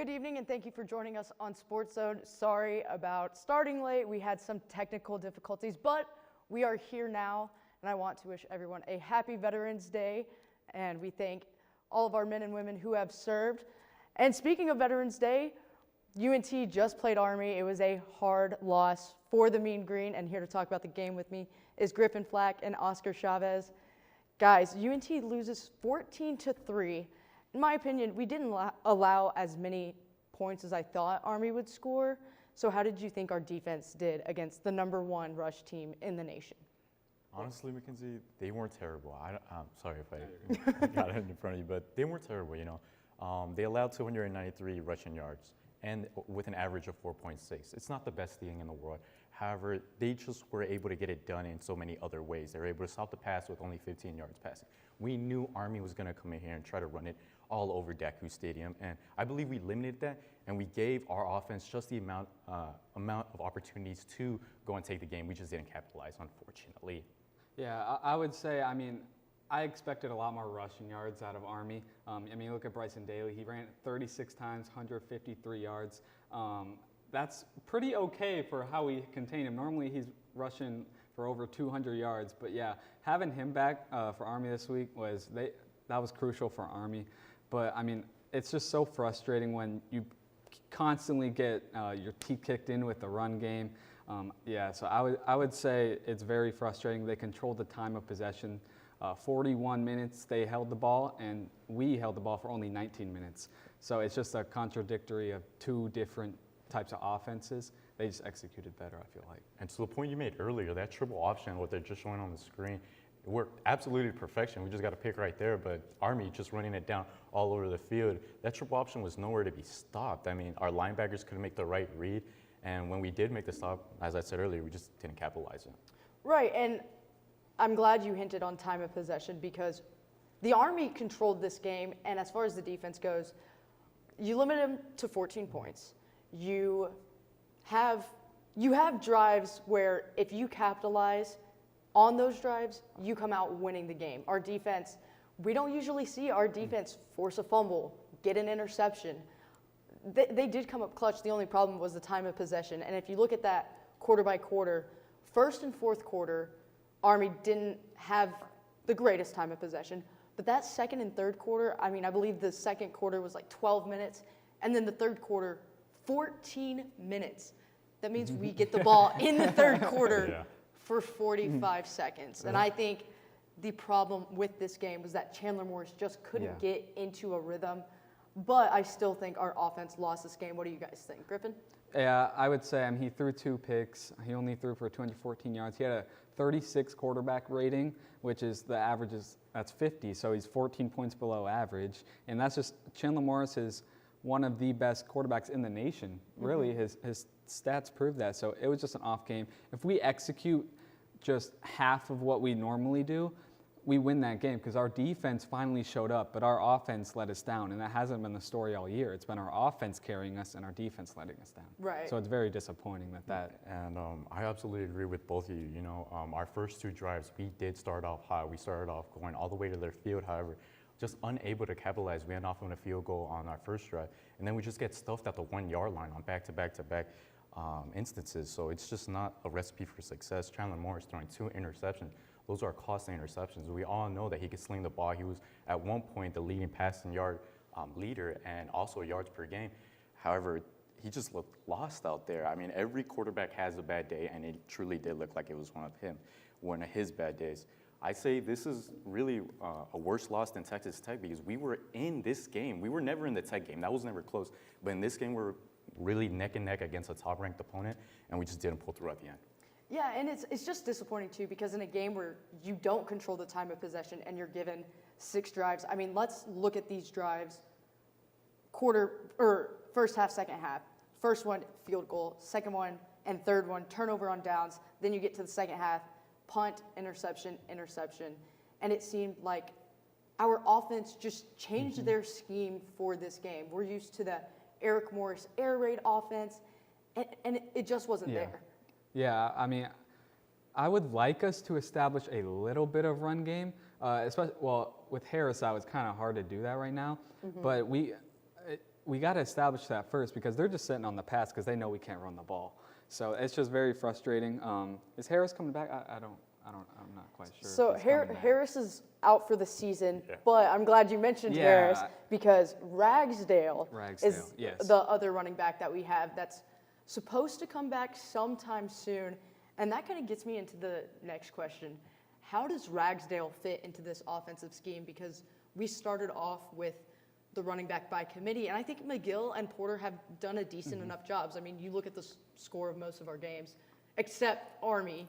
Good evening, and thank you for joining us on SportsZone. Sorry about starting late. We had some technical difficulties, but we are here now, and I want to wish everyone a happy Veterans Day, and we thank all of our men and women who have served. And speaking of Veterans Day, UNT just played Army. It was a hard loss for the Mean Green, and here to talk about the game with me is Griffin Flack and Oscar Chavez. Guys, UNT loses 14-3. In my opinion, we didn't allow as many points as I thought Army would score. So how did you think our defense did against the #1 rush team in the nation? Honestly, Mackenzie, they weren't terrible. I'm sorry if I got it in front of you, but they weren't terrible, you know. They allowed 293 rushing yards and with an average of 4.6. It's not the best thing in the world. However, they just were able to get it done in so many other ways. They were able to stop the pass with only 15 yards passing. We knew Army was going to come in here and try to run it all over Daku Stadium, and I believe we limited that, and we gave our offense just the amount of opportunities to go and take the game. We just didn't capitalize, unfortunately. Yeah, I would say, I mean, I expected a lot more rushing yards out of Army. I mean, look at Bryson Daly. He ran 36 times, 153 yards. That's pretty okay for how we contain him. Normally, he's rushing for over 200 yards. But yeah, having him back for Army this week that was crucial for Army. But I mean, it's just so frustrating when you constantly get your teeth kicked in with the run game. Yeah, so I would say it's very frustrating. They controlled the time of possession. 41 minutes they held the ball, and we held the ball for only 19 minutes. So it's just a contradictory of two different types of offenses. They just executed better, I feel like. And to the point you made earlier, that triple option, what they're just showing on the screen, it worked absolutely perfection. We just got to pick right there, but Army just running it down all over the field. That triple option was nowhere to be stopped. I mean, our linebackers couldn't make the right read, and when we did make the stop, as I said earlier, we just didn't capitalize it. Right, and I'm glad you hinted on time of possession because the Army controlled this game, and as far as the defense goes, you limit them to 14 points. You have drives where if you capitalize on those drives, you come out winning the game. Our defense, we don't usually see our defense force a fumble, get an interception. They did come up clutch. The only problem was the time of possession. And if you look at that quarter by quarter, first and fourth quarter, Army didn't have the greatest time of possession. But that second and third quarter, I mean, I believe the second quarter was like 12 minutes. And then the third quarter, 14 minutes. That means we get the ball in the third quarter for 45 seconds. And I think the problem with this game was that Chandler Morris just couldn't get into a rhythm. But I still think our offense lost this game. What do you guys think, Griffin? Yeah, I would say he threw 2 picks. He only threw for 214 yards. He had a 36 quarterback rating, which is the average that's 50. So he's 14 points below average. And that's just Chandler Morris is one of the best quarterbacks in the nation. Really, his stats prove that. So it was just an off game. If we execute just half of what we normally do, we win that game because our defense finally showed up, but our offense let us down, and that hasn't been the story all year. It's been our offense carrying us and our defense letting us down. Right. So it's very disappointing that. And I absolutely agree with both of you. You know, our first 2 drives, we did start off high. We started off going all the way to their field. However, just unable to capitalize. We end off on a field goal on our first drive, and then we just get stuffed at the 1-yard line on back-to-back instances. So it's just not a recipe for success. Chandler Morris throwing 2 interceptions. Those are costly interceptions. We all know that he could sling the ball. He was at one point the leading passing yard leader and also yards per game. However, he just looked lost out there. I mean, every quarterback has a bad day, and it truly did look like it was one of his bad days. I say this is really a worse loss than Texas Tech because we were in this game. We were never in the Tech game. That was never close. But in this game, we're really neck and neck against a top-ranked opponent, and we just didn't pull through at the end. Yeah, and it's just disappointing, too, because in a game where you don't control the time of possession and you're given 6 drives, I mean, let's look at these drives first half, second half. First one, field goal. Second one and third one, turnover on downs. Then you get to the second half, punt, interception, interception. And it seemed like our offense just changed their scheme for this game. We're used to the Eric Morris air raid offense, and it just wasn't there. Yeah, I mean, I would like us to establish a little bit of run game. Especially, well, with Harris out, it's kind of hard to do that right now. But we got to establish that first because they're just sitting on the pass because they know we can't run the ball. So it's just very frustrating. Is Harris coming back? I'm not quite sure. So if he's coming back. Harris is out for the season, Yeah. but I'm glad you mentioned Yeah. Harris because Ragsdale is yes. the other running back that we have that's supposed to come back sometime soon. And that kind of gets me into the next question. How does Ragsdale fit into this offensive scheme? Because we started off with the running back by committee, and I think McGill and Porter have done a decent enough jobs. I mean, you look at the score of most of our games, except Army,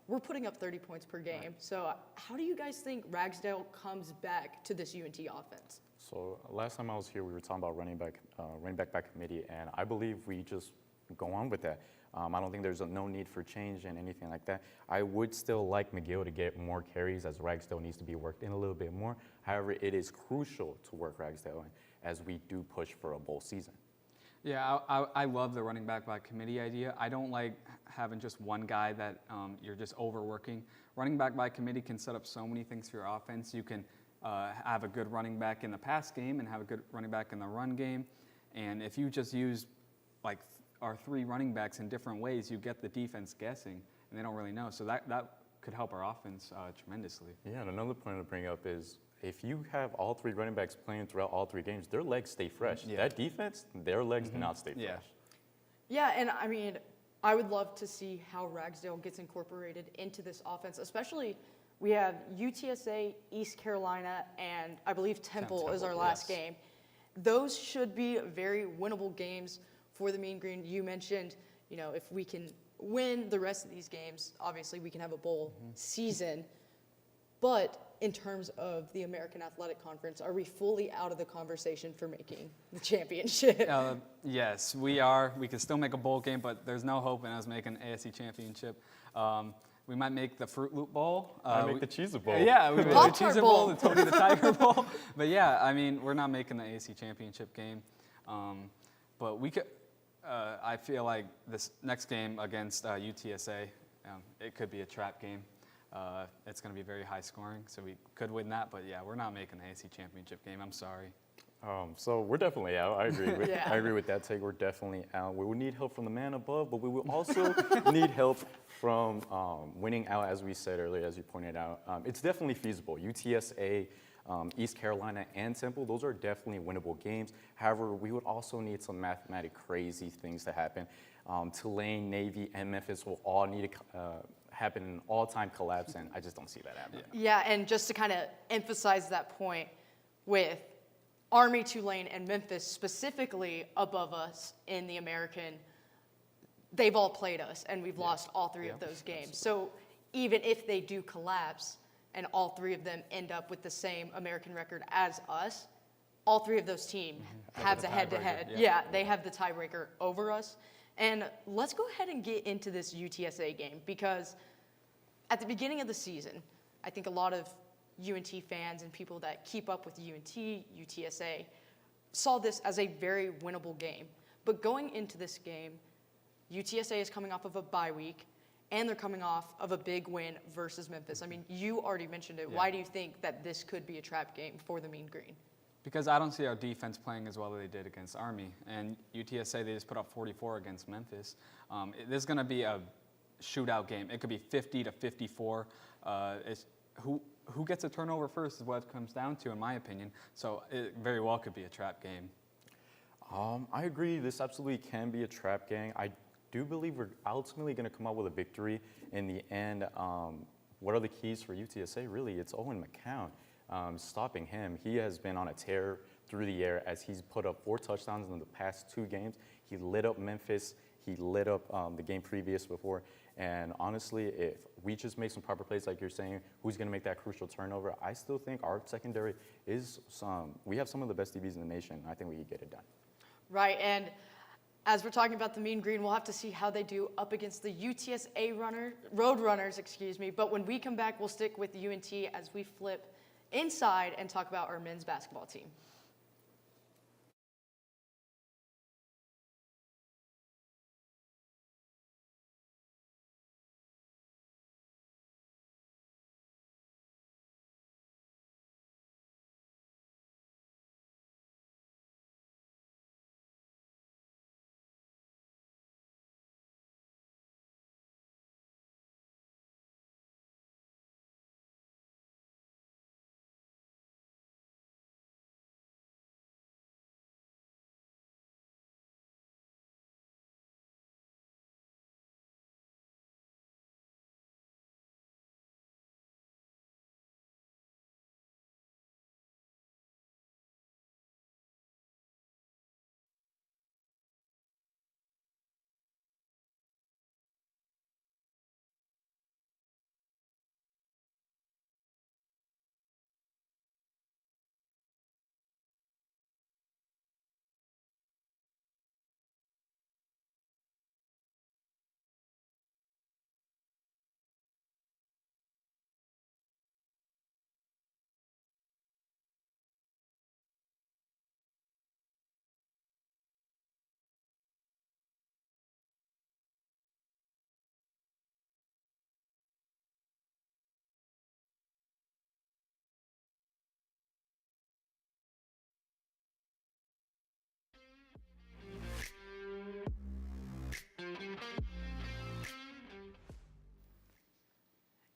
we're putting up 30 points per game. Right. So how do you guys think Ragsdale comes back to this UNT offense? So last time I was here, we were talking about running back by committee, and I believe we just go on with that. I don't think there's no need for change and anything like that. I would still like McGill to get more carries as Ragsdale needs to be worked in a little bit more. However, it is crucial to work Ragsdale in as we do push for a bowl season. Yeah, I love the running back by committee idea. I don't like having just one guy that you're just overworking. Running back by committee can set up so many things for your offense. You can have a good running back in the pass game and have a good running back in the run game. And if you just use like our 3 running backs in different ways, you get the defense guessing, and they don't really know. So that could help our offense tremendously. Yeah, and another point to bring up is if you have all 3 running backs playing throughout all 3 games, their legs stay fresh. Yeah. That defense, their legs do not stay fresh. Yeah, and I mean, I would love to see how Ragsdale gets incorporated into this offense, especially we have UTSA, East Carolina, and I believe Temple is our last game. Those should be very winnable games for the Mean Green. You mentioned, if we can win the rest of these games, obviously we can have a bowl season. But in terms of the American Athletic Conference, are we fully out of the conversation for making the championship? Yes, we are. We can still make a bowl game, but there's no hope in us making an ASC championship. We might make the Fruit Loop Bowl. Make the Cheez It Bowl. Yeah, we make the Cheez It Bowl, the Tony the Tiger Bowl. But yeah, I mean, we're not making the ASC championship game. But we could. I feel like this next game against UTSA, it could be a trap game. It's going to be very high scoring, so we could win that. But yeah, we're not making the ASC championship game. I'm sorry. So we're definitely out. I agree with I agree with that take. We're definitely out. We will need help from the man above, but we will also need help from winning out, as we said earlier, as you pointed out. It's definitely feasible. UTSA. East Carolina and Temple, those are definitely winnable games. However, we would also need some mathematic crazy things to happen. Tulane, Navy, and Memphis will all need to happen in an all-time collapse, and I just don't see that happening. Yeah, and just to kind of emphasize that point with Army, Tulane, and Memphis specifically above us in the American, they've all played us, and we've lost all 3 of those games. Absolutely. So even if they do collapse, and all 3 of them end up with the same American record as us, all 3 of those teams have the head-to-head. Yeah, they have the tiebreaker over us. And let's go ahead and get into this UTSA game because at the beginning of the season, I think a lot of UNT fans and people that keep up with UNT, UTSA, saw this as a very winnable game. But going into this game, UTSA is coming off of a bye week, and they're coming off of a big win versus Memphis. I mean, you already mentioned it. Yeah. Why do you think that this could be a trap game for the Mean Green? Because I don't see our defense playing as well as they did against Army. And UTSA, they just put up 44 against Memphis. This is going to be a shootout game. It could be 50-54. Who gets a turnover first is what it comes down to, in my opinion. So it very well could be a trap game. I agree. This absolutely can be a trap game. I do believe we're ultimately going to come out with a victory in the end. What are the keys for UTSA? Really, it's Owen McCown. Stopping him. He has been on a tear through the air as he's put up 4 touchdowns in the past 2 games. He lit up Memphis. He lit up the game previous before. And honestly, if we just make some proper plays like you're saying, who's going to make that crucial turnover? I still think our secondary is we have some of the best DBs in the nation. I think we can get it done. Right, and as we're talking about the Mean Green, we'll have to see how they do up against the UTSA Roadrunners, But when we come back, we'll stick with UNT as we flip inside and talk about our men's basketball team.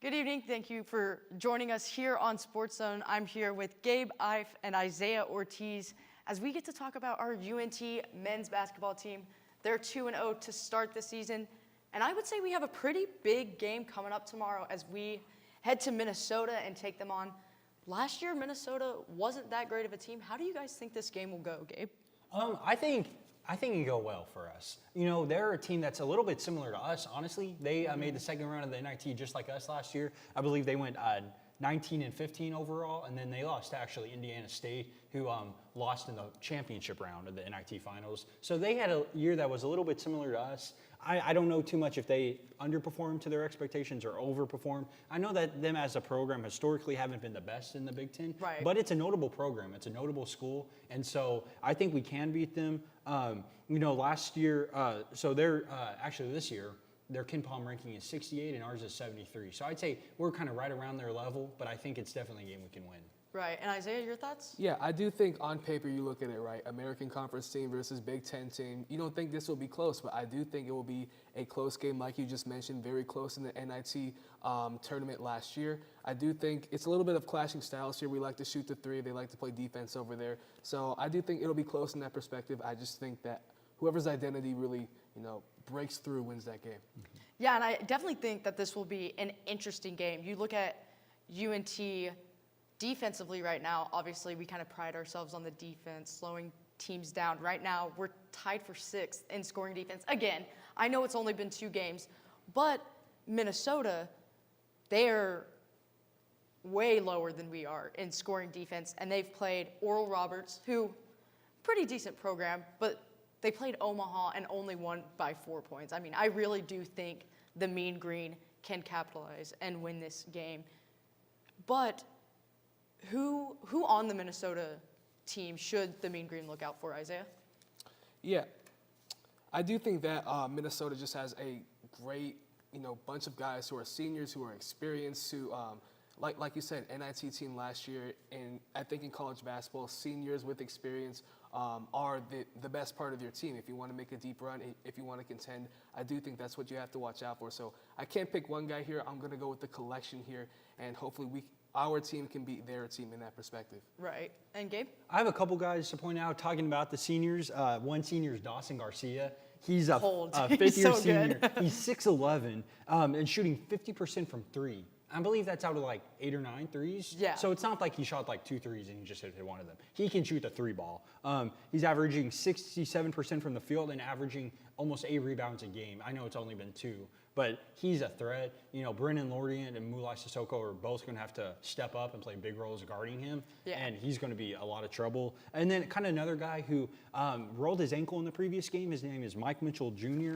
Good evening. Thank you for joining us here on SportsZone. I'm here with Gabe Ife and Isaiah Ortiz as we get to talk about our UNT men's basketball team. They're 2-0 to start the season, and I would say we have a pretty big game coming up tomorrow as we head to Minnesota and take them on. Last year, Minnesota wasn't that great of a team. How do you guys think this game will go, Gabe? I think it go well for us. You know, they're a team that's a little bit similar to us, honestly. They made the second round of the NIT just like us last year. I believe they went 19-15 overall, and then they lost to actually Indiana State, who lost in the championship round of the NIT finals. So they had a year that was a little bit similar to us. I don't know too much if they underperformed to their expectations or overperformed. I know that them as a program historically haven't been the best in the Big Ten, right. But it's a notable program. It's a notable school, and so I think we can beat them. You know, last year, so they're actually this year, their KenPom ranking is 68 and ours is 73. So I'd say we're kind of right around their level, but I think it's definitely a game we can win. Right. And Isaiah, your thoughts? Yeah, I do think on paper you look at it, right? American Conference team versus Big Ten team. You don't think this will be close, but I do think it will be a close game, like you just mentioned, very close in the NIT tournament last year. I do think it's a little bit of clashing styles here. We like to shoot the three. They like to play defense over there. So I do think it'll be close in that perspective. I just think that whoever's identity really, breaks through wins that game. Yeah, and I definitely think that this will be an interesting game. You look at UNT defensively right now, obviously we kind of pride ourselves on the defense, slowing teams down. Right now, we're tied for 6th in scoring defense. Again, I know it's only been 2 games, but Minnesota, they're way lower than we are in scoring defense, and they've played Oral Roberts, who, pretty decent program, but they played Omaha and only won by 4 points. I mean, I really do think the Mean Green can capitalize and win this game. But who on the Minnesota team should the Mean Green look out for, Isaiah? Yeah, I do think that Minnesota just has a great, bunch of guys who are seniors, who are experienced, who, like you said, NIT team last year, and I think in college basketball, seniors with experience are the best part of your team. If you want to make a deep run, if you want to contend, I do think that's what you have to watch out for. So I can't pick one guy here. I'm going to go with the collection here, and hopefully our team can beat their team in that perspective. Right. And Gabe? I have a couple guys to point out talking about the seniors. One senior is Dawson Garcia. He's a fifth-year senior. He's 6'11", and shooting 50% from 3. I believe that's out of like 8 or 9 threes. Yeah. So it's not like he shot like 2 threes and he just hit one of them. He can shoot the 3 ball. He's averaging 67% from the field and averaging almost 8 rebounds a game. I know it's only been 2, but he's a threat. Brennan Lordian and Mulai Sissoko are both going to have to step up and play big roles guarding him, and he's going to be a lot of trouble. And then kind of another guy who rolled his ankle in the previous game. His name is Mike Mitchell Jr.,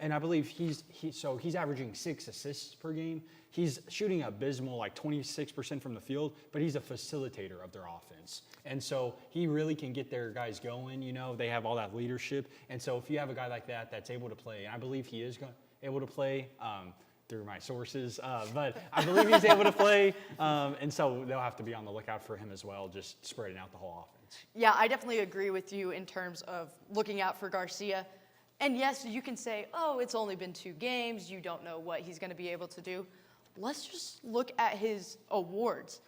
and I believe he's averaging 6 assists per game. He's shooting abysmal, like 26% from the field, but he's a facilitator of their offense. And so he really can get their guys going. They have all that leadership. And so if you have a guy like that that's able to play, and I believe he is able to play through my sources, but I believe he's able to play. And so they'll have to be on the lookout for him as well, just spreading out the whole offense. Yeah, I definitely agree with you in terms of looking out for Garcia. And yes, you can say, oh, it's only been 2 games. You don't know what he's going to be able to do. Let's just look at his awards.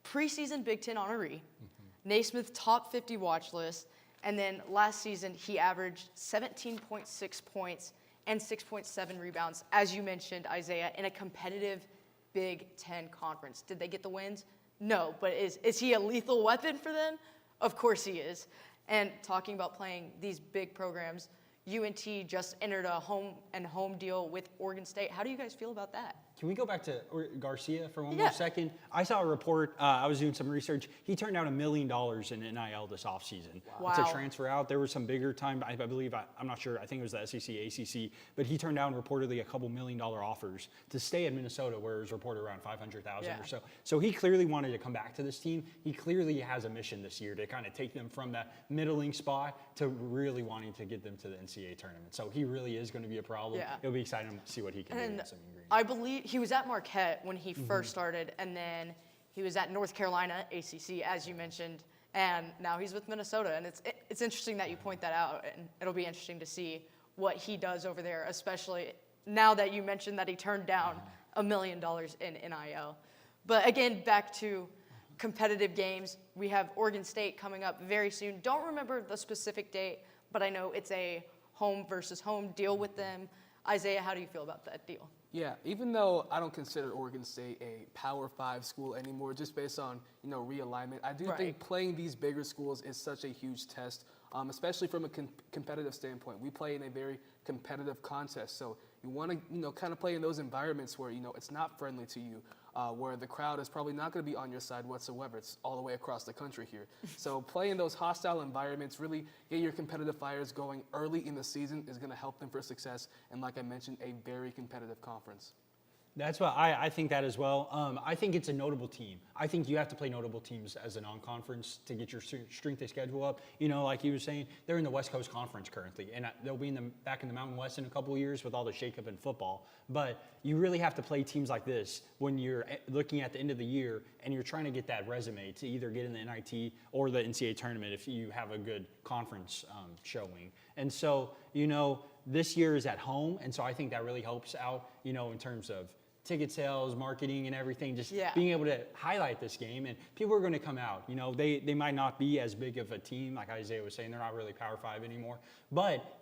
Preseason Big Ten honoree, Naismith top 50 watch list, and then last season he averaged 17.6 points and 6.7 rebounds, as you mentioned, Isaiah, in a competitive Big Ten conference. Did they get the wins? No, but is he a lethal weapon for them? Of course he is. And talking about playing these big programs, UNT just entered a home deal with Oregon State. How do you guys feel about that? Can we go back to Garcia for one more second? I saw a report. I was doing some research. He turned down $1 million in NIL this offseason to transfer out. There was some bigger time. I believe, I'm not sure. I think it was the SEC, ACC. But he turned down reportedly a couple $1 million offers to stay at Minnesota, where it was reported around $500,000 or so. So he clearly wanted to come back to this team. He clearly has a mission this year to kind of take them from that middling spot to really wanting to get them to the NCAA tournament. So he really is going to be a problem. Yeah. It'll be exciting to see what he can do with some green. I believe he was at Marquette when he first started, and then he was at North Carolina, ACC, as you mentioned, and now he's with Minnesota. And it's interesting that you point that out, and it'll be interesting to see what he does over there, especially now that you mentioned that he turned down $1 million in NIL. But again, back to competitive games. We have Oregon State coming up very soon. Don't remember the specific date, but I know it's a home versus home deal with them. Isaiah, how do you feel about that deal? Yeah, even though I don't consider Oregon State a Power 5 school anymore, just based on, realignment, I do think playing these bigger schools is such a huge test, especially from a competitive standpoint. We play in a very competitive contest, so you want to, kind of play in those environments where, it's not friendly to you, where the crowd is probably not going to be on your side whatsoever. It's all the way across the country here. So play in those hostile environments, really get your competitive fires going early in the season is going to help them for success. And like I mentioned, a very competitive conference. That's what I think that as well. I think it's a notable team. I think you have to play notable teams as a non-conference to get your strength of schedule up. Like you were saying, they're in the West Coast Conference currently, and they'll be back in the Mountain West in a couple of years with all the shakeup in football. But you really have to play teams like this when you're looking at the end of the year and you're trying to get that resume to either get in the NIT or the NCAA tournament if you have a good conference showing. And so, this year is at home, and so I think that really helps out, in terms of ticket sales, marketing, and everything, just being able to highlight this game. And people are going to come out. They might not be as big of a team, like Isaiah was saying. They're not really Power 5 anymore. But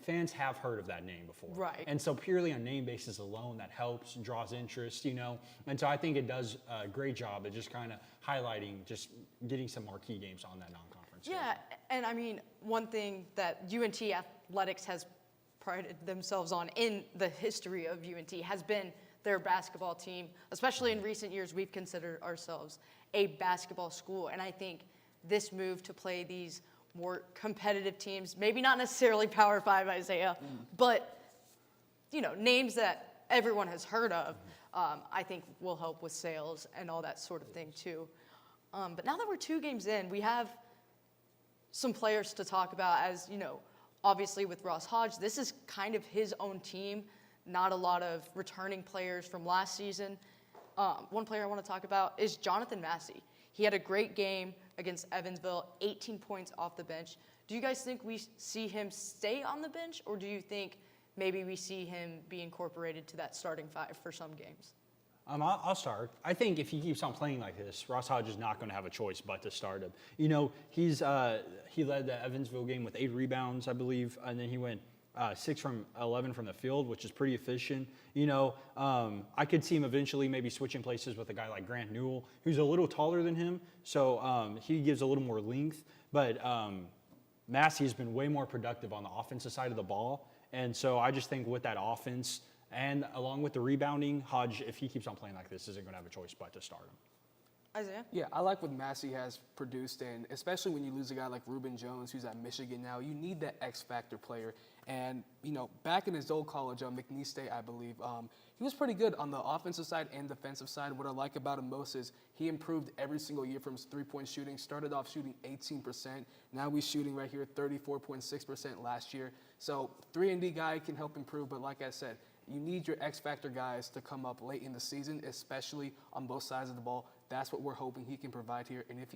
fans have heard of that name before. Right. And so purely on name basis alone, that helps, draws interest, And so I think it does a great job at just kind of highlighting, just getting some marquee games on that non-conference. Yeah, and I mean, one thing that UNT athletics has prided themselves on in the history of UNT has been their basketball team. Especially in recent years, we've considered ourselves a basketball school. And I think this move to play these more competitive teams, maybe not necessarily Power 5, Isaiah, but, names that everyone has heard of, I think will help with sales and all that sort of thing too. But now that we're 2 games in, we have some players to talk about. As, obviously with Ross Hodge, this is kind of his own team. Not a lot of returning players from last season. One player I want to talk about is Jonathan Massey. He had a great game against Evansville, 18 points off the bench. Do you guys think we see him stay on the bench, or do you think maybe we see him be incorporated to that starting 5 for some games? I'll start. I think if he keeps on playing like this, Ross Hodge is not going to have a choice but to start him. He led the Evansville game with 8 rebounds, I believe, and then he went 6 from 11 from the field, which is pretty efficient. I could see him eventually maybe switching places with a guy like Grant Newell, who's a little taller than him, so he gives a little more length. But Massey has been way more productive on the offensive side of the ball, and so I just think with that offense and along with the rebounding, Hodge, if he keeps on playing like this, isn't going to have a choice but to start him. Isaiah? Yeah, I like what Massey has produced, and especially when you lose a guy like Reuben Jones, who's at Michigan now, you need that X-factor player. And, back in his old college, McNeese State, I believe, he was pretty good on the offensive side and defensive side. What I like about him most is he improved every single year from his three-point shooting. Started off shooting 18%. Now he's shooting right here 34.6% last year. So 3-and-D guy can help improve, but like I said, you need your X-factor guys to come up late in the season, especially on both sides of the ball. That's what we're hoping he can provide here. And if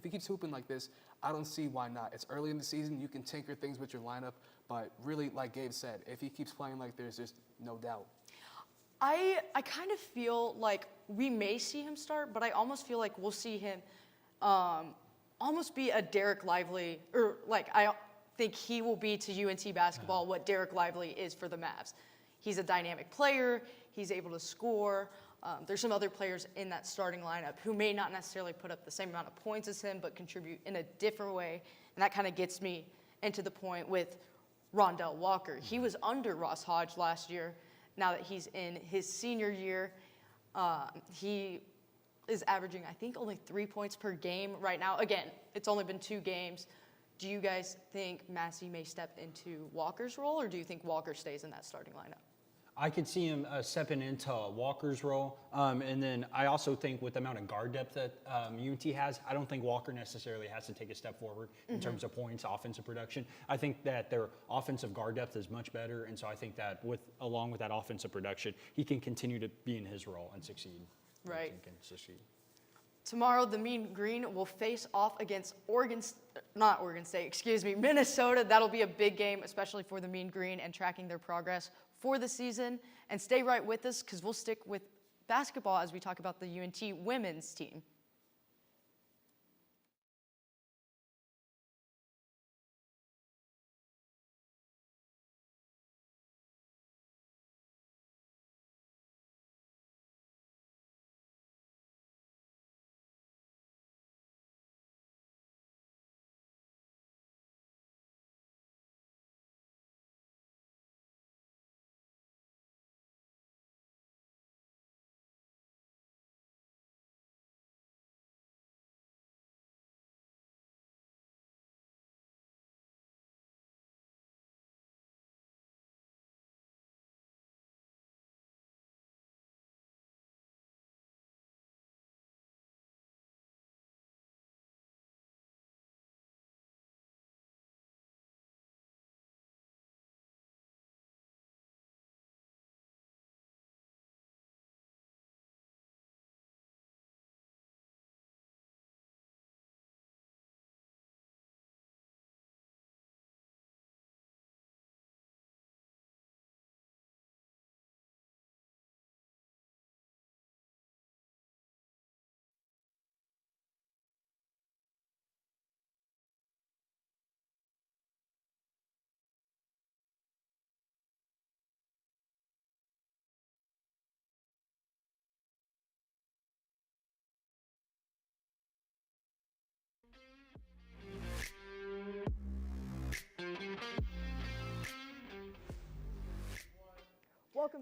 he keeps hooping like this, I don't see why not. It's early in the season. You can tinker things with your lineup. But really, like Gabe said, if he keeps playing like this, there's no doubt. I kind of feel like we may see him start, but I almost feel like we'll see him almost be a Derek Lively, or like I think he will be to UNT basketball what Derek Lively is for the Mavs. He's a dynamic player. He's able to score. There's some other players in that starting lineup who may not necessarily put up the same amount of points as him, but contribute in a different way. And that kind of gets me into the point with Rondell Walker. He was under Ross Hodge last year. Now that he's in his senior year, he is averaging, I think, only 3 points per game right now. Again, it's only been 2 games. Do you guys think Massey may step into Walker's role, or do you think Walker stays in that starting lineup? I could see him stepping into Walker's role. And then I also think with the amount of guard depth that UNT has, I don't think Walker necessarily has to take a step forward in terms of points, offensive production. I think that their offensive guard depth is much better. And so I think that along with that offensive production, he can continue to be in his role and succeed. Right. He can succeed. Tomorrow, the Mean Green will face off against Minnesota. That'll be a big game, especially for the Mean Green and tracking their progress for the season. And stay right with us because we'll stick with basketball as we talk about the UNT women's team.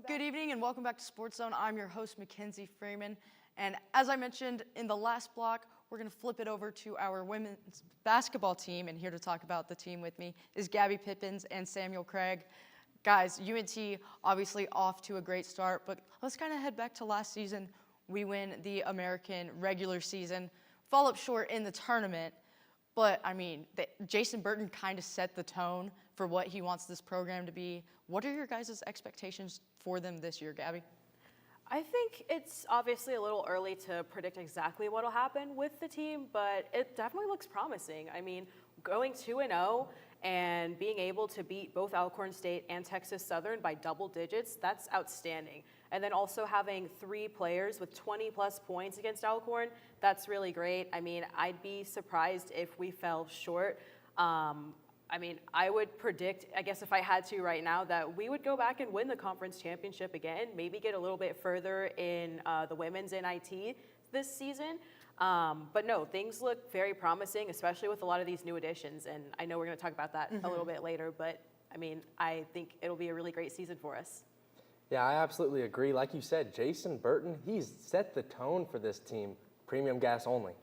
Good evening and welcome back to SportsZone. I'm your host, Mackenzie Freeman. And as I mentioned in the last block, we're going to flip it over to our women's basketball team. And here to talk about the team with me is Gabby Pippins and Samuel Craig. Guys, UNT obviously off to a great start, but let's kind of head back to last season. We win the American regular season, fall up short in the tournament. But, I mean, Jason Burton kind of set the tone for what he wants this program to be. What are your guys' expectations for them this year, Gabby? I think it's obviously a little early to predict exactly what will happen with the team, but it definitely looks promising. I mean, going 2-0 and being able to beat both Alcorn State and Texas Southern by double digits, that's outstanding. And then also having 3 players with 20-plus points against Alcorn, that's really great. I mean, I'd be surprised if we fell short. I mean, I would predict, I guess if I had to right now, that we would go back and win the conference championship again, maybe get a little bit further in the women's NIT this season. But no, things look very promising, especially with a lot of these new additions. And I know we're going to talk about that a little bit later, but I mean, I think it'll be a really great season for us. Yeah, I absolutely agree. Like you said, Jason Burton, he's set the tone for this team, premium gas only.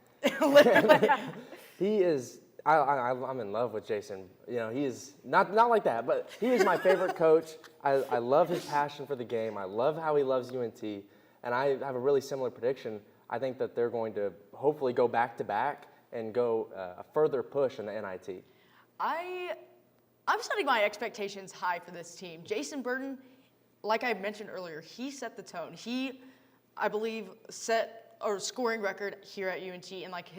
He is, I'm in love with Jason. You know, he is, not like that, but he is my favorite coach. I love his passion for the game. I love how he loves UNT. And I have a really similar prediction. I think that they're going to hopefully go back-to-back and go a further push in the NIT. I'm setting my expectations high for this team. Jason Burton, like I mentioned earlier, he set the tone. He, I believe, set a scoring record here at UNT in like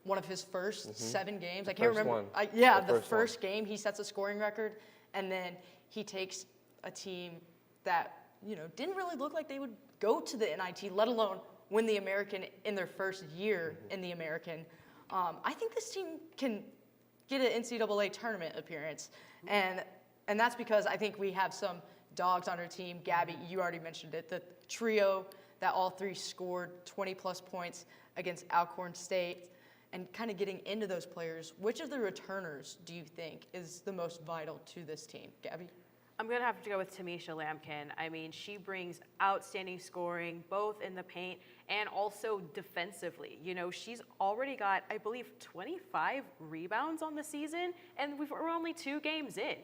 one of his first 7 games. I can't remember. The first game he sets a scoring record, and then he takes a team that didn't really look like they would go to the NIT, let alone win the American in their first year in the American. I think this team can get an NCAA tournament appearance, and that's because I think we have some dogs on our team. Gabby, you already mentioned it, the trio that all 3 scored 20-plus points against Alcorn State. And kind of getting into those players, which of the returners do you think is the most vital to this team? Gabby? I'm going to have to go with Tamisha Lampkin. I mean, she brings outstanding scoring, both in the paint and also defensively. She's already got, I believe, 25 rebounds on the season, and we're only 2 games in.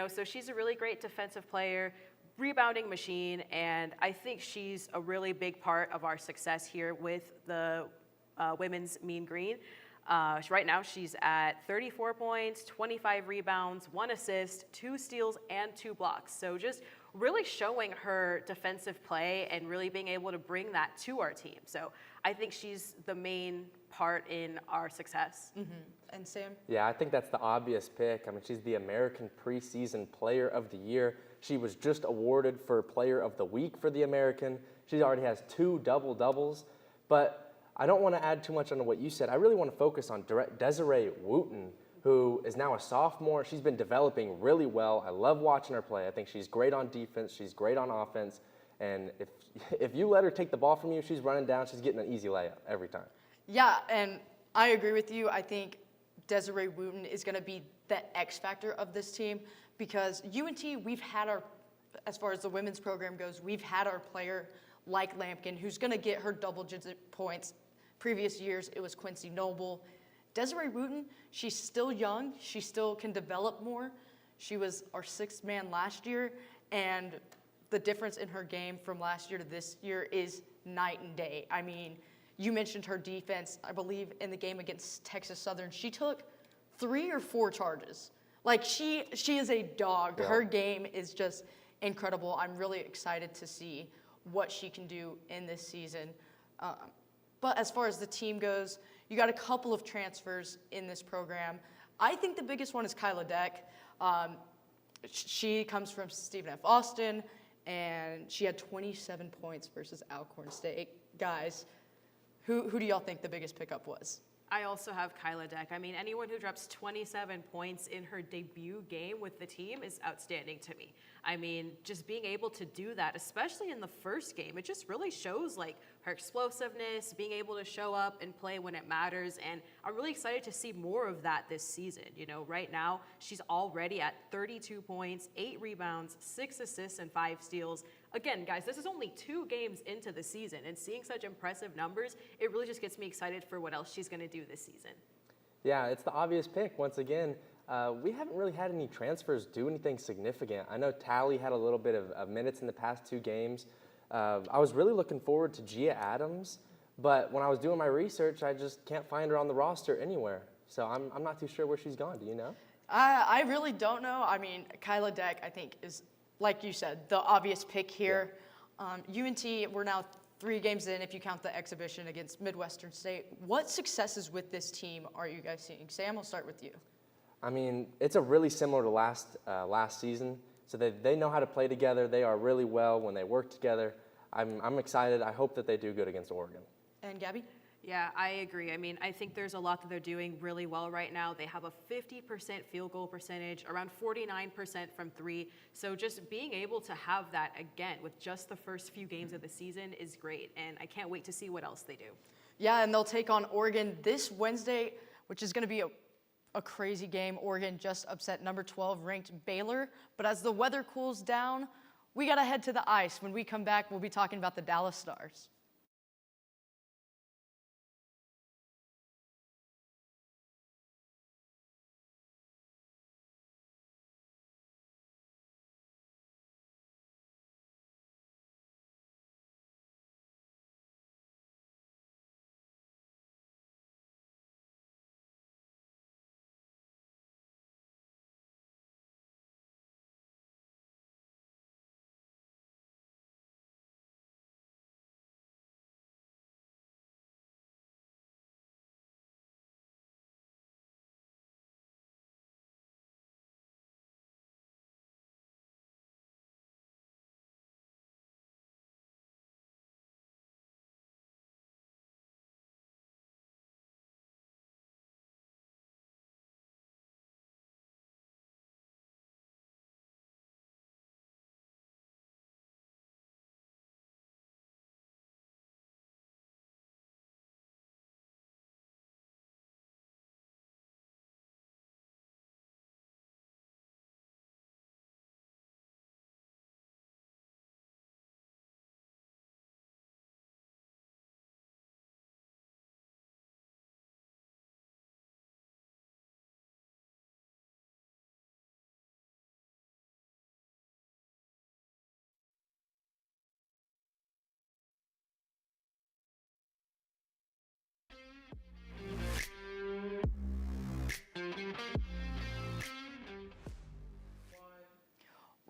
So she's a really great defensive player, rebounding machine, and I think she's a really big part of our success here with the women's Mean Green. Right now, she's at 34 points, 25 rebounds, 1 assist, 2 steals, and 2 blocks. So just really showing her defensive play and really being able to bring that to our team. So I think she's the main part in our success. And Sam? Yeah, I think that's the obvious pick. I mean, she's the American Preseason Player of the Year. She was just awarded for Player of the Week for the American. She already has 2 double-doubles. But I don't want to add too much on what you said. I really want to focus on Desiree Wooten, who is now a sophomore. She's been developing really well. I love watching her play. I think she's great on defense. She's great on offense. And if you let her take the ball from you, she's running down. She's getting an easy layup every time. Yeah, and I agree with you. I think Desiree Wooten is going to be the X factor of this team because UNT, we've had our, as far as the women's program goes, we've had our player like Lampkin who's going to get her double-digit points. Previous years, it was Quincy Noble. Desiree Wooten, she's still young. She still can develop more. She was our 6th man last year, and the difference in her game from last year to this year is night and day. I mean, you mentioned her defense. I believe in the game against Texas Southern, she took 3 or 4 charges. Like, she is a dog. Yeah. Her game is just incredible. I'm really excited to see what she can do in this season. But as far as the team goes, you got a couple of transfers in this program. I think the biggest one is Kyla Deck. She comes from Stephen F. Austin, and she had 27 points versus Alcorn State. Guys, who do y'all think the biggest pickup was? I also have Kyla Deck. I mean, anyone who drops 27 points in her debut game with the team is outstanding to me. I mean, just being able to do that, especially in the first game, it just really shows like her explosiveness, being able to show up and play when it matters. And I'm really excited to see more of that this season. You know, right now, she's already at 32 points, 8 rebounds, 6 assists, and 5 steals. Again, guys, this is only 2 games into the season, and seeing such impressive numbers, it really just gets me excited for what else she's going to do this season. Yeah, it's the obvious pick. Once again, we haven't really had any transfers do anything significant. I know Tally had a little bit of minutes in the past 2 games. I was really looking forward to Gia Adams, but when I was doing my research, I just can't find her on the roster anywhere. So I'm not too sure where she's gone. Do you know? I really don't know. I mean, Kyla Deck, I think, is, like you said, the obvious pick here. Yeah. UNT, we're now 3 games in if you count the exhibition against Midwestern State. What successes with this team are you guys seeing? Sam, we'll start with you. I mean, it's a really similar to last season. So they know how to play together. They are really well when they work together. I'm excited. I hope that they do good against Oregon. And Gabby? Yeah, I agree. I mean, I think there's a lot that they're doing really well right now. They have a 50% field goal percentage, around 49% from 3. So just being able to have that again with just the first few games of the season is great. And I can't wait to see what else they do. Yeah, and they'll take on Oregon this Wednesday, which is going to be a crazy game. Oregon just upset number 12 ranked Baylor. But as the weather cools down, we got to head to the ice. When we come back, we'll be talking about the Dallas Stars.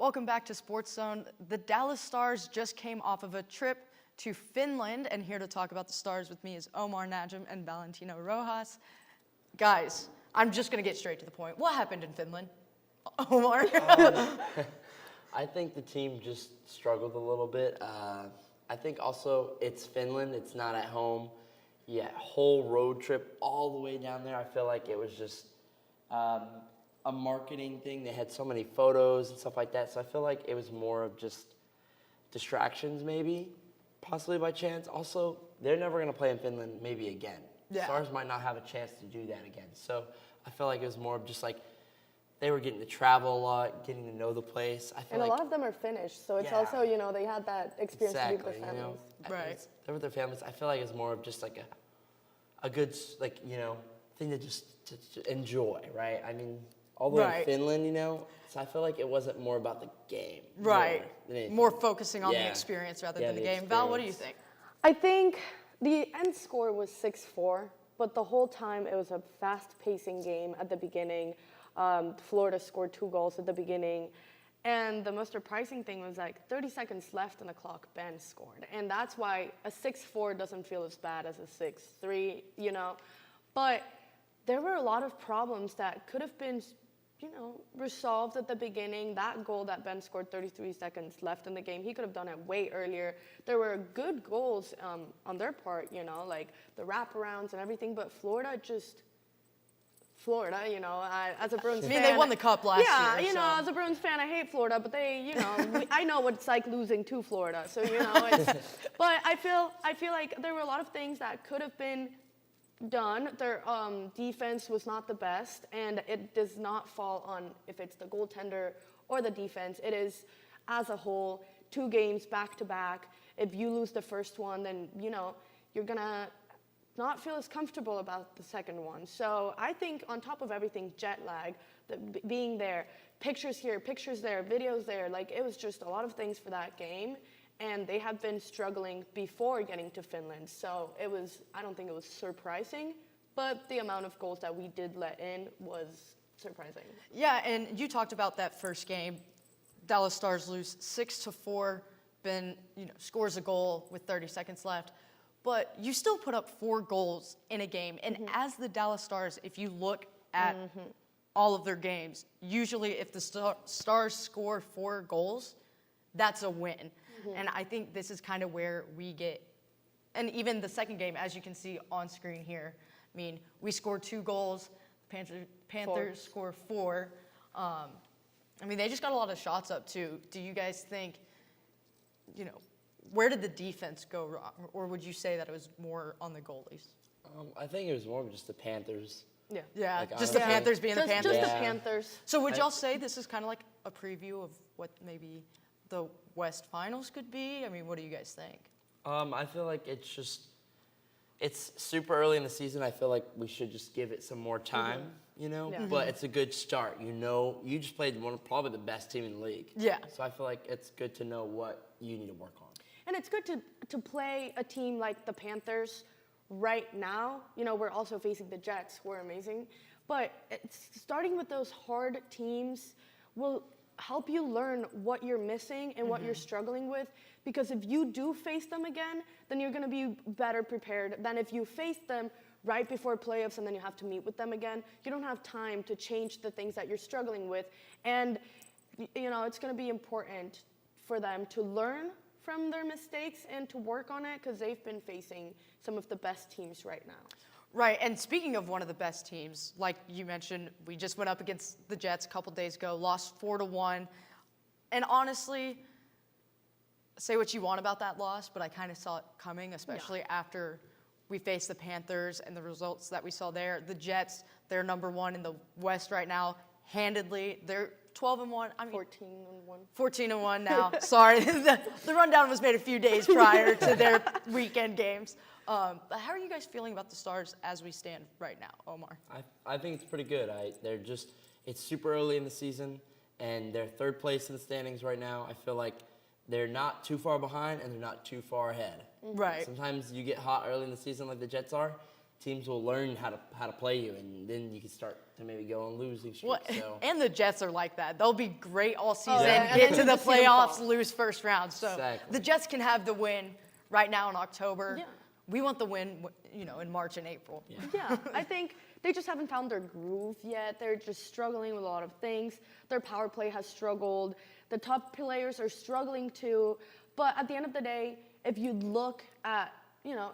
Welcome back to SportsZone. The Dallas Stars just came off of a trip to Finland, and here to talk about the Stars with me is Omar Najm and Valentino Rojas. Guys, I'm just going to get straight to the point. What happened in Finland? Omar? I think the team just struggled a little bit. I think also it's Finland. It's not at home. Yeah, whole road trip all the way down there. I feel like it was just a marketing thing. They had so many photos and stuff like that. So I feel like it was more of just distractions maybe, possibly by chance. Also, they're never going to play in Finland maybe again. Yeah. Stars might not have a chance to do that again. So I feel like it was more of just like they were getting to travel a lot, getting to know the place. I feel And like a lot of them are Finnish, so it's Yeah. also, they had that experience to be with their exactly, families. Right. They're with their families. I feel like it's more of just like a good thing to just to enjoy, right? I mean, all the way Right. in Finland, so I feel like it wasn't more about the game. Right. more than anything. More focusing on the Yeah. experience rather Yeah, than the the game. Val, what do you experience. think? I think the end score was 6-4, but the whole time it was a fast-pacing game at the beginning. Florida scored 2 goals at the beginning. And the most surprising thing was 30 seconds left on the clock, Ben scored. And that's why a 6-4 doesn't feel as bad as a 6-3, But there were a lot of problems that could have been, resolved at the beginning. That goal that Ben scored 33 seconds left in the game, he could have done it way earlier. There were good goals on their part, like the wraparounds and everything, but Florida, as a Bruins fan. They won the cup last year. Yeah, so. as a Bruins fan, I hate Florida, but they, I know what it's like losing to Florida. So, it's, but I feel like there were a lot of things that could have been done. Their defense was not the best, and it does not fall on if it's the goaltender or the defense. It is, as a whole, 2 games back to back. If you lose the first one, then, you're going to not feel as comfortable about the second one. So I think on top of everything, jet lag, being there, pictures here, pictures there, videos there, it was just a lot of things for that game. And they have been struggling before getting to Finland. So I don't think it was surprising, but the amount of goals that we did let in was surprising. Yeah, and you talked about that first game. Dallas Stars lose 6-4. Ben, scores a goal with 30 seconds left. But you still put up 4 goals in a game. And as the Dallas Stars, if you look at all of their games, usually if the Stars score 4 goals, that's a win. And I think this is kind of where we get, and even the second game, as you can see on screen here, we scored 2 goals, Panthers score 4. They just got a lot of shots up too. Do you guys think, where did the defense go wrong? Or would you say that it was more on the goalies? I think it was more of just the Panthers. Yeah. Yeah, Like, just the honestly- Panthers being the Panthers. Just the Yeah. Panthers. So would y'all say this is kind of like a preview of what maybe the West Finals could be? What do you guys think? I feel like it's super early in the season. I feel like we should just give it some more time, Yeah. But it's a good start. You just played probably the best team in the league. Yeah. So I feel like it's good to know what you need to work on. And it's good to play a team like the Panthers right now. We're also facing the Jets. We're amazing. But starting with those hard teams will help you learn what you're missing and what you're struggling with. Because if you do face them again, then you're going to be better prepared than if you face them right before playoffs and then you have to meet with them again. You don't have time to change the things that you're struggling with. And, it's going to be important for them to learn from their mistakes and to work on it because they've been facing some of the best teams right now. Right, and speaking of one of the best teams, like you mentioned, we just went up against the Jets a couple days ago, lost 4-1. And honestly, say what you want about that loss, but I kind of saw it coming, especially after we faced the Panthers and the results that we saw there. The Jets, they're number 1 in the West right now, handedly. They're 12-1. 14-1. 14-1 now. Sorry, the rundown was made a few days prior to their weekend games. But how are you guys feeling about the Stars as we stand right now, Omar? I think it's pretty good. It's super early in the season, and they're 3rd place in the standings right now. I feel like they're not too far behind, and they're not too far ahead. Right. Sometimes you get hot early in the season like the Jets are, teams will learn how to play you, and then you can start to maybe go on losing streaks. Well, So. and the Jets are like that. They'll be great all season, yeah. get And to then the you just see them playoffs, fall. lose first round. So Exactly. the Jets can have the win right now in October. Yeah. We want the win, in March and April. Yeah, I think they just haven't found their groove yet. They're just struggling with a lot of things. Their power play has struggled. The top players are struggling too. But at the end of the day, if you look at,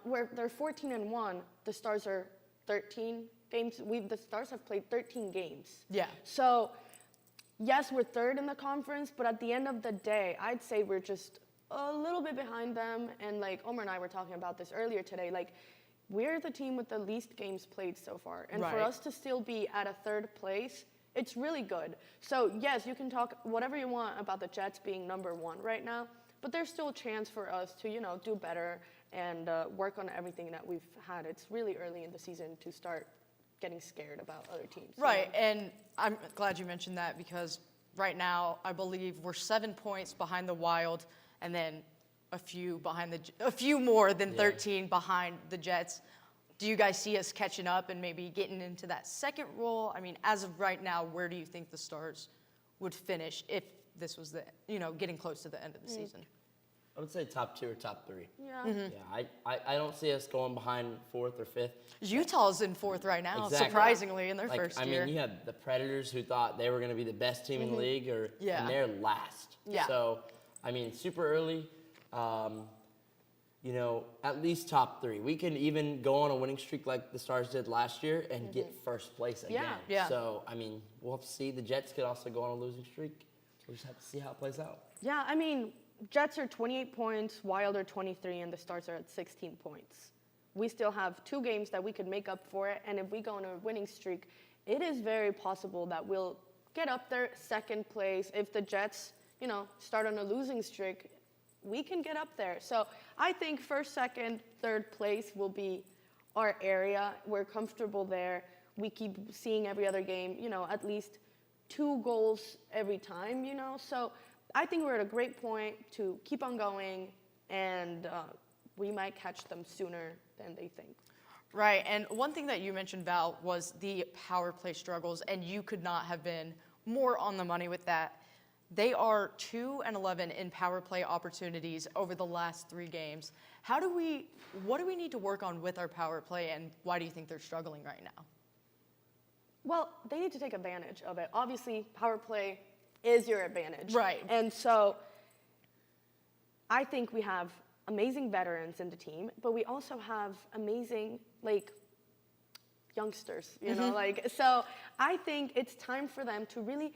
where they're 14-1, the Stars are 13 games. The Stars have played 13 games. Yeah. So, yes, we're third in the conference, but at the end of the day, I'd say we're just a little bit behind them. And like Omar and I were talking about this earlier today, like we're the team with the least games played so far. And for Right. us to still be at a third place, it's really good. So yes, you can talk whatever you want about the Jets being number one right now, but there's still a chance for us to, do better and work on everything that we've had. It's really early in the season to start getting scared about other teams. Right, and I'm glad you mentioned that because right now I believe we're 7 points behind the Wild, and then a few more than 13 behind the Jets. Do you guys see us catching up and maybe getting into that second role? I mean, as of right now, where do you think the Stars would finish if this was getting close to the end of the season? I would say top 2 or top 3. Yeah. Yeah, I don't see us going behind 4th or 5th. Utah's in 4th right now, Exactly. surprisingly, in their Like, first I year. mean, you had the Predators who thought they were going to be the best team in the league, Yeah. and they're last. Yeah. So, I mean, super early. At least top 3. We can even go on a winning streak like the Stars did last year and get first place again. Yeah. So, I mean, we'll have to see. The Jets could also go on a losing streak. We'll just have to see how it plays out. Yeah, I mean, Jets are 28 points, Wild are 23, and the Stars are at 16 points. We still have 2 games that we could make up for it, and if we go on a winning streak, it is very possible that we'll get up there second place. If the Jets, start on a losing streak, we can get up there. So I think first, second, third place will be our area. We're comfortable there. We keep seeing every other game, at least 2 goals every time, So I think we're at a great point to keep on going, and we might catch them sooner than they think. Right, and one thing that you mentioned, Val, was the power play struggles, and you could not have been more on the money with that. They are 2-11 in power play opportunities over the last 3 games. What do we need to work on with our power play, and why do you think they're struggling right now? Well, they need to take advantage of it. Obviously, power play is your advantage. Right. And so I think we have amazing veterans in the team, but we also have amazing, youngsters, so I think it's time for them to really,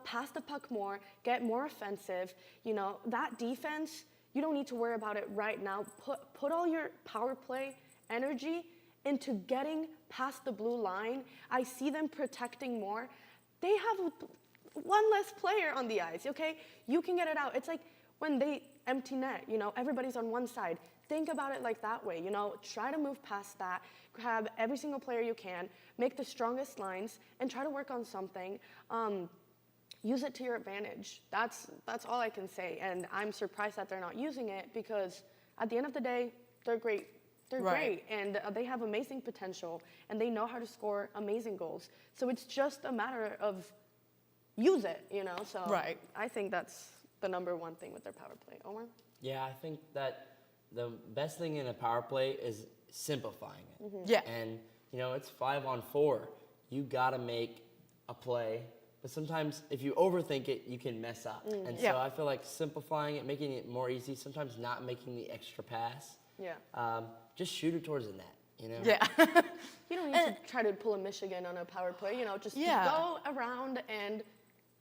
pass the puck more, get more offensive. That defense, you don't need to worry about it right now. Put all your power play energy into getting past the blue line. I see them protecting more. They have one less player on the ice, okay? You can get it out. It's like when they empty net, everybody's on one side. Think about it like that way, try to move past that, grab every single player you can, make the strongest lines, and try to work on something. Use it to your advantage. That's all I can say, and I'm surprised that they're not using it because at the end of the day, they're great. They're Right. great, and they have amazing potential, and they know how to score amazing goals. So it's just a matter of use it, So Right. I think that's the number one thing with their power play. Omar? Yeah, I think that the best thing in a power play is simplifying it. Yeah. And, it's 5-on-4. You got to make a play. But sometimes if you overthink it, you can mess up. And so Yeah. I feel like simplifying it, making it more easy, sometimes not making the extra pass. Yeah. Just shoot it towards the net, Yeah. You don't need to try to pull a Michigan on a power play, just Yeah. go around and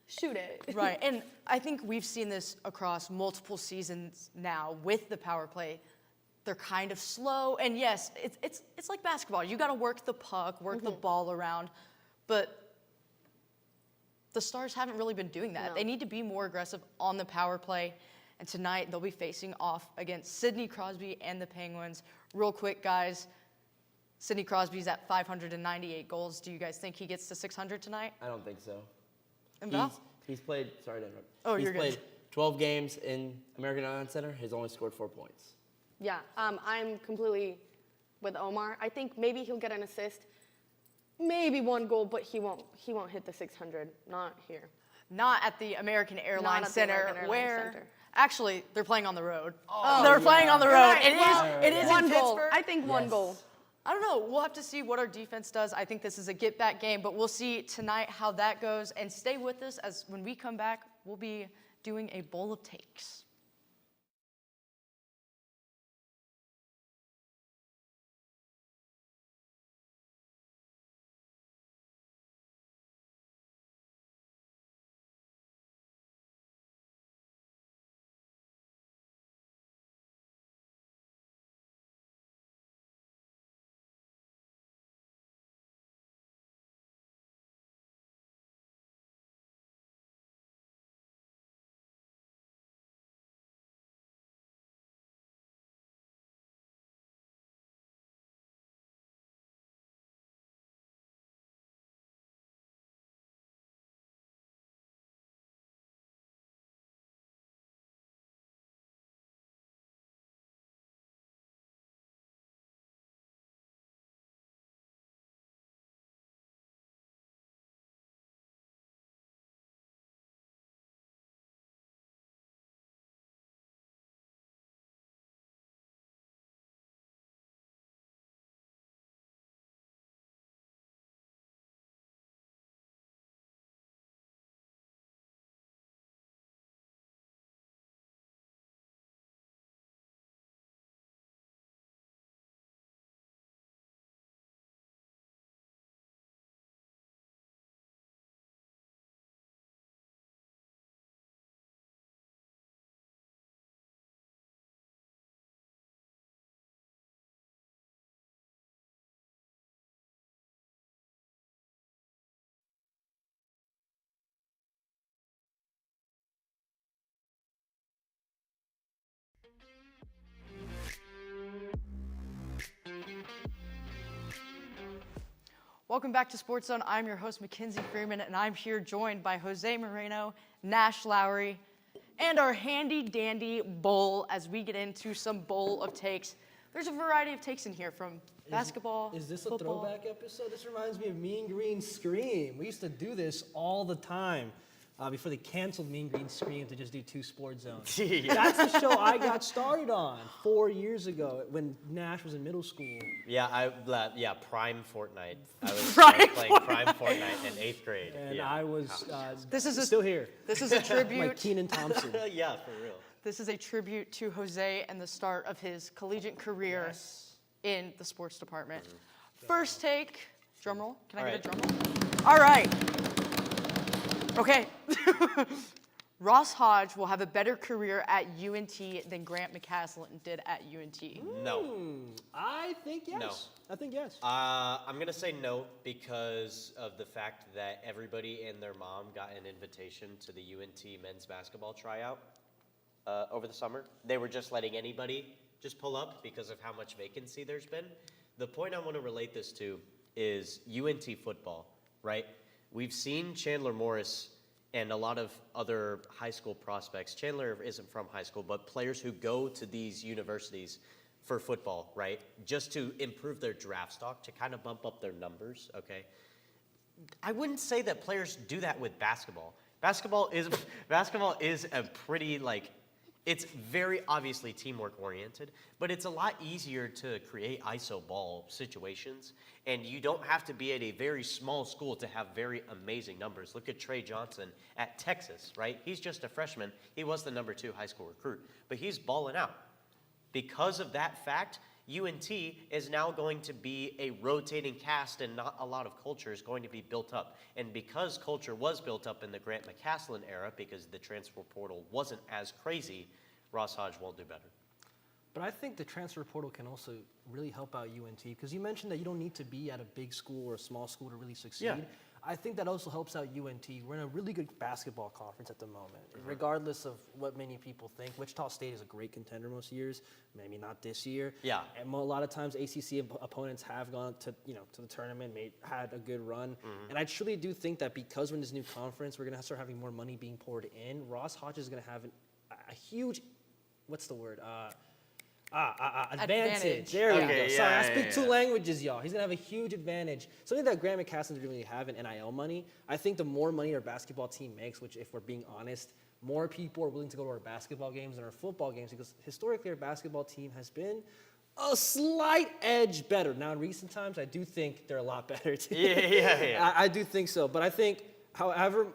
shoot it. Right, and I think we've seen this across multiple seasons now with the power play. They're kind of slow, and yes, it's like basketball. You got to work the puck, work the ball around, but the Stars haven't really been doing that. No. They need to be more aggressive on the power play, and tonight they'll be facing off against Sidney Crosby and the Penguins. Real quick, guys, Sidney Crosby's at 598 goals. Do you guys think he gets to 600 tonight? I don't think so. And Val? He's played, sorry to interrupt. Oh, he's you're good. played 12 games in American Airlines Center. He's only scored 4 points. Yeah, I'm completely with Omar. I think maybe he'll get an assist, maybe 1 goal, but he won't hit the 600. Not here. Not at the American Airlines Not at the Center, American Airlines where Center. actually they're playing on the road. Oh, they're playing on the road. Right, It is one in goal. Pittsburgh. I think 1 goal. I don't know. We'll have to see what our defense does. I think this is a get-back game, but we'll see tonight how that goes. And stay with us, as when we come back, we'll be doing a bowl of takes. Welcome back to SportsZone. I'm your host, Mackenzie Freeman, and I'm here joined by Jose Moreno, Nash Lowry, and our handy-dandy bowl as we get into some bowl of takes. There's a variety of takes in here from basketball, Is this football. a throwback episode? This reminds me of Mean Green Scream. We used to do this all the time before they canceled Mean Green Scream to just do 2 Sports Zones. That's the show I got started on 4 years ago when Nash was in middle school. Yeah, Prime Fortnite. I was Prime playing Prime Fortnite in 8th grade. And yeah. I was This is a- still here. This is a tribute. Like Keenan Thompson. Yeah, for real. This is a tribute to Jose and the start of his collegiate career in the sports department. First take, drum roll. Can I get a drum roll? All right. Okay. Ross Hodge will have a better career at UNT than Grant McCaslin did at UNT. No. I think yes. No. I think yes. I'm going to say no because of the fact that everybody and their mom got an invitation to the UNT men's basketball tryout over the summer. They were just letting anybody just pull up because of how much vacancy there's been. The point I want to relate this to is UNT football, right? We've seen Chandler Morris and a lot of other high school prospects. Chandler isn't from high school, but players who go to these universities for football, right? Just to improve their draft stock, to kind of bump up their numbers, okay? I wouldn't say that players do that with basketball. Basketball is a pretty, it's very obviously teamwork oriented, but it's a lot easier to create ISO ball situations, and you don't have to be at a very small school to have very amazing numbers. Look at Trey Johnson at Texas, right? He's just a freshman. He was the number 2 high school recruit, but he's balling out. Because of that fact, UNT is now going to be a rotating cast, and not a lot of culture is going to be built up. And because culture was built up in the Grant McCaslin era, because the transfer portal wasn't as crazy, Ross Hodge won't do better. But I think the transfer portal can also really help out UNT because you mentioned that you don't need to be at a big school or a small school to really succeed. Yeah. I think that also helps out UNT. We're in a really good basketball conference at the moment. Regardless of what many people think, Wichita State is a great contender most years. Maybe not this year. Yeah. And a lot of times ACC opponents have gone to the tournament, had a good run. And I truly do think that because we're in this new conference, we're going to start having more money being poured in. Ross Hodge is going to have a huge, what's the word? Advantage. There we Okay, go. Sorry, I yeah, speak yeah, two yeah. languages, y'all. He's gonna have a huge advantage. Something that Grant McCasland didn't really have in NIL money. I think the more money our basketball team makes, which if we're being honest, more people are willing to go to our basketball games than our football games because historically our basketball team has been a slight edge better. Now in recent times, I do think they're a lot better too. Yeah. I do think so, but I think however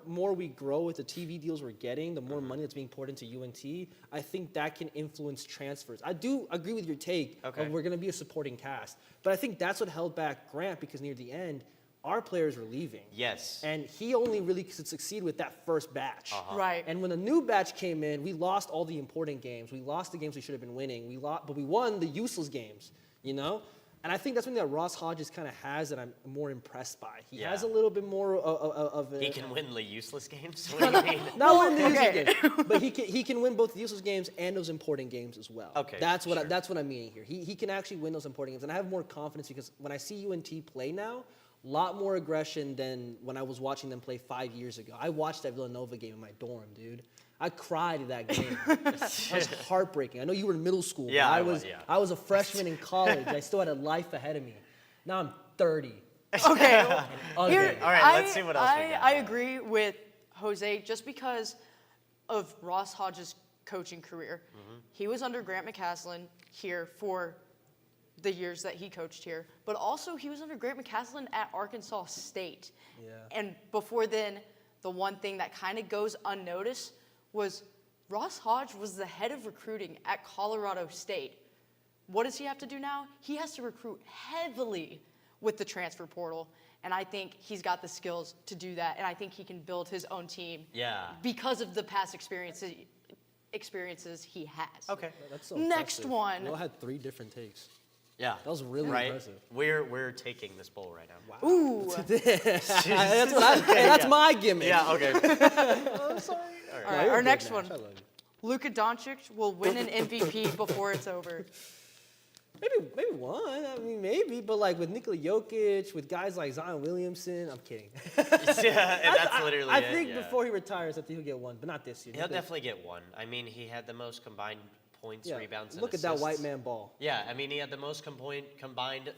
more we grow with the TV deals we're getting, the more money that's being poured into UNT, I think that can influence transfers. I do agree with your take Okay. of we're going to be a supporting cast, but I think that's what held back Grant because near the end, our players were leaving. Yes. And he only really could succeed with that first batch. Right. And when the new batch came in, we lost all the important games. We lost the games we should have been winning. But we won the useless games, you know? And I think that's something that Ross Hodges kind of has that I'm more impressed by. He has a little bit more of a... He can win the useless games? What do you mean? Not win the useless games, but he can win both the useless games and those important games as well. Okay, That's what sure. that's what I'm meaning here. He can actually win those important games, and I have more confidence because when I see UNT play now, a lot more aggression than when I was watching them play 5 years ago. I watched that Villanova game in my dorm, dude. I cried at that game. That was heartbreaking. I know you were in middle school. Yeah, but I was a freshman in college. I still had a life ahead of me. Now I'm 30. Okay. All right, let's see what else we got. I agree with Jose just because of Ross Hodges' coaching career. He was under Grant McCasland here for the years that he coached here, but also he was under Grant McCasland at Arkansas State. Yeah. And before then, the one thing that kind of goes unnoticed was Ross Hodge was the head of recruiting at Colorado State. What does he have to do now? He has to recruit heavily with the transfer portal, and I think he's got the skills to do that, and I think he can build his own team because of the past experiences he has. Okay. That's so Next impressive. one. We all had 3 different takes. Yeah. That was really right? impressive. We're taking this bowl right now. Wow. Ooh. That's what that's my gimmick. Yeah, okay. I'm sorry. All right, our next one. Luka Doncic will win an MVP before it's over. Maybe one. I mean, maybe. But like with Nikola Jokic, with guys like Zion Williamson, I'm kidding. That's literally I it, think yeah. before he retires, I think he'll get one, but not this year. He'll definitely get one. I mean, he had the most combined points, rebounds, and Look assists. at that white man ball. Yeah, I mean, he had the most combined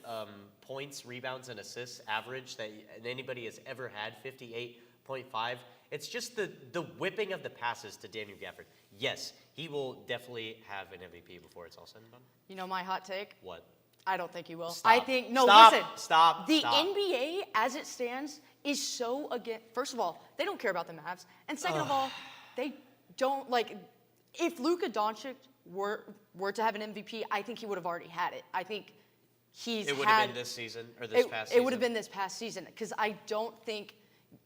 points, rebounds, and assists average that anybody has ever had, 58.5. It's just the whipping of the passes to Daniel Gafford. Yes, he will definitely have an MVP before it's all said and done. You know my hot take? What? I don't think he will. Stop. I think Stop. Listen. Stop. The Stop. NBA, as it stands, is so against. First of all, they don't care about the Mavs, and second of all, they don't like. If Luka Doncic were to have an MVP, I think he would have already had it. I think It would have been this season or this past It season. would have been this past season because I don't think,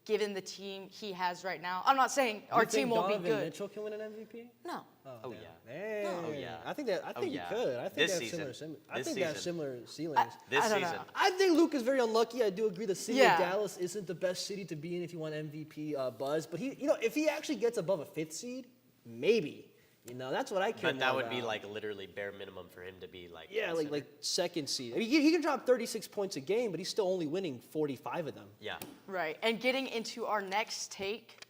given the team he has right now, I'm not saying our team won't be Donovan good. Mitchell can win an MVP? No. Oh, damn. yeah. Man. Oh, yeah. I think he yeah. could. I think This they have season. I think they have similar ceilings. This I don't season. know. I think Luke is very unlucky. I do agree the city Yeah. of Dallas isn't the best city to be in if you want MVP buzz. But if he actually gets above a 5th seed, maybe. That's what I care But that more would be about. like literally bare minimum for him to be like. Yeah, considered. like 2nd seed. I mean, he can drop 36 points a game, but he's still only winning 45 of them. Yeah. Right. And getting into our next take,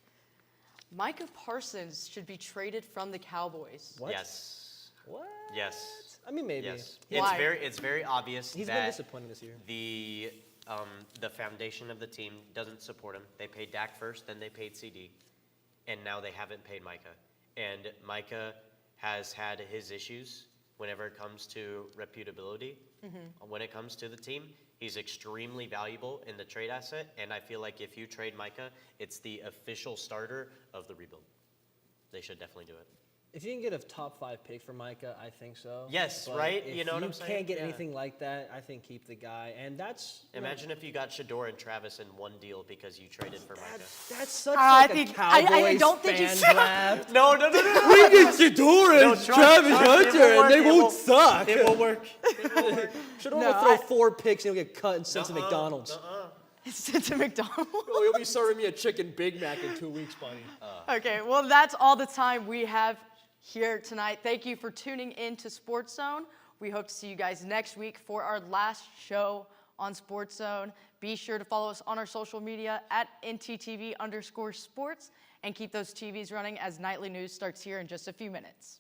Micah Parsons should be traded from the Cowboys. What? Yes. What? Yes. I mean, maybe. Yes. Why? It's very obvious He's been that disappointing this year. the foundation of the team doesn't support him. They paid Dak first, then they paid CD, and now they haven't paid Micah. And Micah has had his issues whenever it comes to reputability. When it comes to the team, he's extremely valuable in the trade asset, and I feel like if you trade Micah, it's the official starter of the rebuild. They should definitely do it. If you can get a top 5 pick for Micah, I think so. Yes, But right? If You know what I'm saying? can't get Yeah. anything like that, I think keep the guy. And that's Imagine if you got Shador and Travis in one deal because you traded for Micah. that's such I like think- a Cowboys I don't think fan you- draft. No. We get Shador No, and trust- Travis trust, it Hunter, will and work, they it won't will- suck. It will work. Shador No, will throw I- 4 picks and he'll get cut and sent to McDonald's. It's to McDonald's. Oh, you'll be serving me a chicken Big Mac in 2 weeks, buddy. Okay, well, that's all the time we have here tonight. Thank you for tuning in to SportsZone. We hope to see you guys next week for our last show on SportsZone. Be sure to follow us on our social media at NTTV_sports and keep those TVs running as nightly news starts here in just a few minutes.